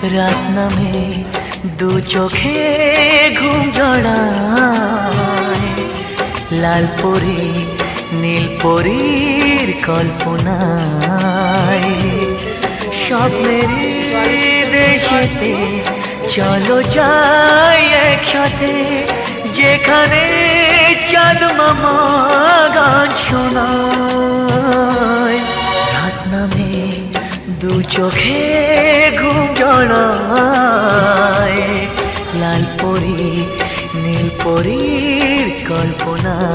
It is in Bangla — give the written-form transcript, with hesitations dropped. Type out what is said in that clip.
রাত নামে দু চোখে ঘুম জড়ায়, লাল পরি নীল পরীর কল্পনায়। স্বপ্নের দেশেতে চলো যাই একসাথে, যেখানে চাঁদ মামা গান শোনায়। রাত নামে দু চোখে ঘুম জড়ায়, লাল পরি নীল পরীর কল্পনায়।